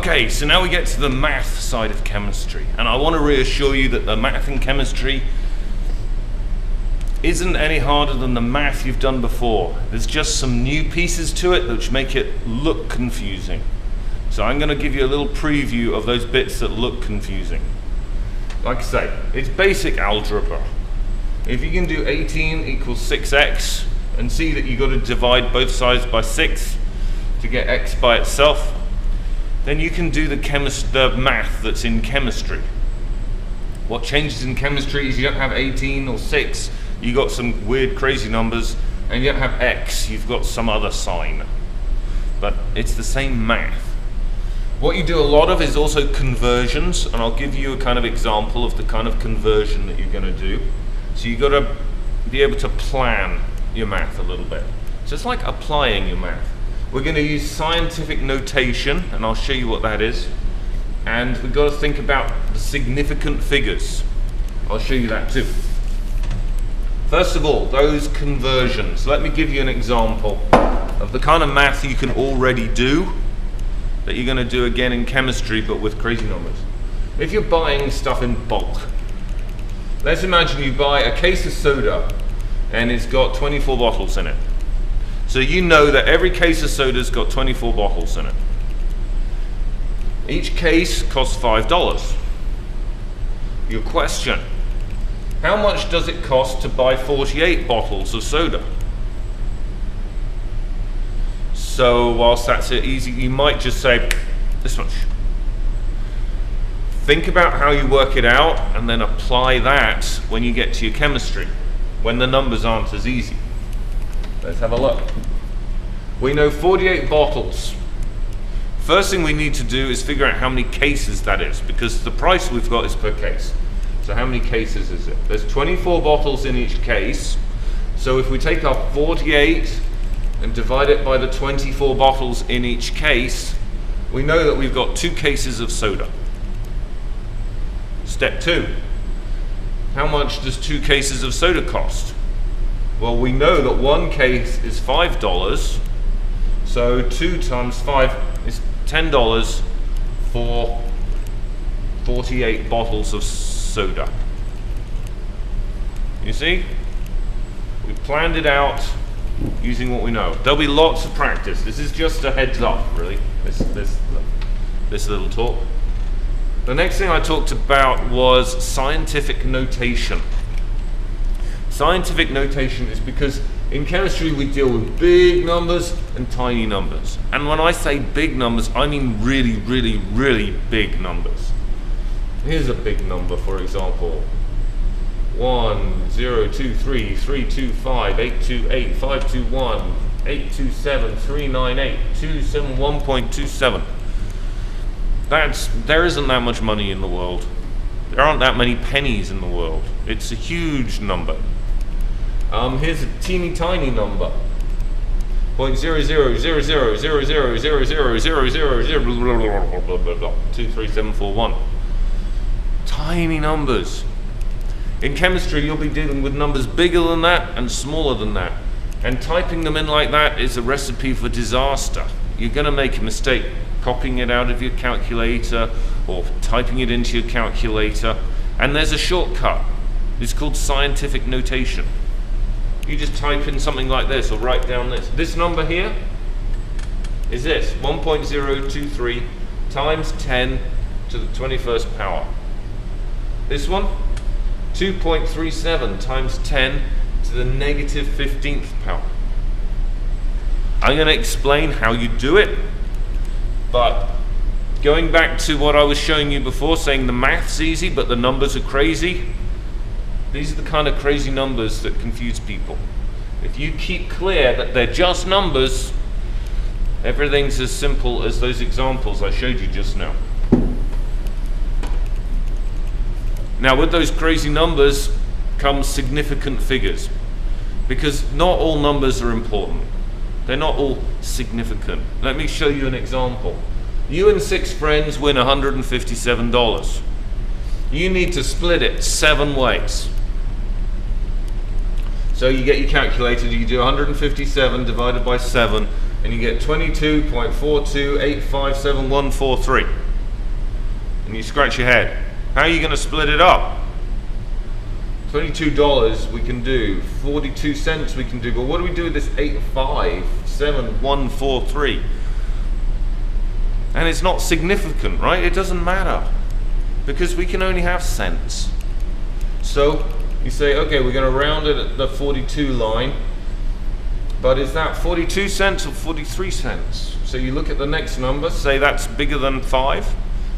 Okay, so now we get to the math side of chemistry, and I want to reassure you that the math in chemistry isn't any harder than the math you've done before. There's just some new pieces to it which make it look confusing. So I'm going to give you a little preview of those bits that look confusing. Like I say, it's basic algebra. If you can do 18 equals 6x and see that you've got to divide both sides by 6 to get x by itself, then you can do the math that's in chemistry. What changes in chemistry is you don't have 18 or 6, you got some weird crazy numbers, and you don't have x, you've got some other sign. But it's the same math. What you do a lot of is also conversions, and I'll give you a kind of example of the kind of conversion that you're going to do. So you've got to be able to plan your math a little bit. So it's like applying your math. We're going to use scientific notation, and I'll show you what that is. And we've got to think about the significant figures. I'll show you that too. First of all, those conversions. Let me give you an example of the kind of math you can already do that you're going to do again in chemistry, but with crazy numbers. If you're buying stuff in bulk, let's imagine you buy a case of soda and it's got 24 bottles in it. So you know that every case of soda's got 24 bottles in it. Each case costs $5. Your question, how much does it cost to buy 48 bottles of soda? So whilst that's easy, you might just say, this much. Think about how you work it out and then apply that when you get to your chemistry, when the numbers aren't as easy. Let's have a look. We know 48 bottles. First thing we need to do is figure out how many cases that is, because the price we've got is per case. So how many cases is it? There's 24 bottles in each case. So if we take our 48 and divide it by the 24 bottles in each case, we know that we've got 2 cases of soda. Step 2. How much does 2 cases of soda cost? Well, we know that 1 case is $5, so 2 times 5 is $10 for 48 bottles of soda. You see? We planned it out using what we know. There'll be lots of practice. This is just a heads up, really, this little talk. The next thing I talked about was scientific notation. Scientific notation is because in chemistry we deal with big numbers and tiny numbers. And when I say big numbers, I mean really, really, really big numbers. Here's a big number, for example. 1, 0, 2, 3, 3, 2, 5, 8, 2, 8, 5, 2, 1, 8, 2, 7, 3, 9, 8, 2, 7, 1.27. There isn't that much money in the world. There aren't that many pennies in the world. It's a huge number. Here's a teeny tiny number. 0.00000000000000000000000000000000000000000000000000000000000000000000000000000000000000000000000000000000000000000000000000000000000000000000000000000000000000000000000000000000000000000000000000000000000000000000000000000000000000000000000000000000000000000000000000000000000000000000000000000000000000000000000000000000000000000000000000000000000000000000000000000000000000000000000000000000000000000000000000000000000000000000000000000000000000000000000000000000000000000000000000000000000000000000000000000000000000000000000000000000000000000000000000000000000000000000000000000000000000000000000000000000000000000000000000000000000000000000 and typing them in like that is a recipe for disaster and smaller than that. And typing them in like that is a recipe for disaster. You're going to make a mistake copying it out of your calculator or typing it into your calculator. And there's a shortcut. It's called scientific notation. You just type in something like this or write down this. This number here is this, 1.023 times 10 to the 21st power. This one, 2.37 times 10 to the negative 15th power. I'm going to explain how you do it, but going back to what I was showing you before, saying the math's easy but the numbers are crazy, these are the kind of crazy numbers that confuse people. If you keep clear that they're just numbers, everything's as simple as those examples I showed you just now. Now, with those crazy numbers comes significant figures, because not all numbers are important. They're not all significant. Let me show you an example. You and 6 friends win $157. You need to split it 7 ways. So you get your calculator, you do 157 divided by 7, and you get 22.42857,143. And you scratch your head. How are you going to split it up? $22 we can do, 42 cents we can do, but what do we do with this 857,143? And it's not significant, right? It doesn't matter, because we can only have cents. So you say, okay, we're going to round it at the 42 line, but is that 42 cents or 43 cents? So you look at the next number, say that's bigger than 5,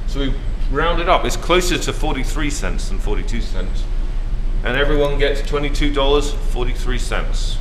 so we round it up. It's closer to 43 cents than 42 cents. And everyone gets $22.43.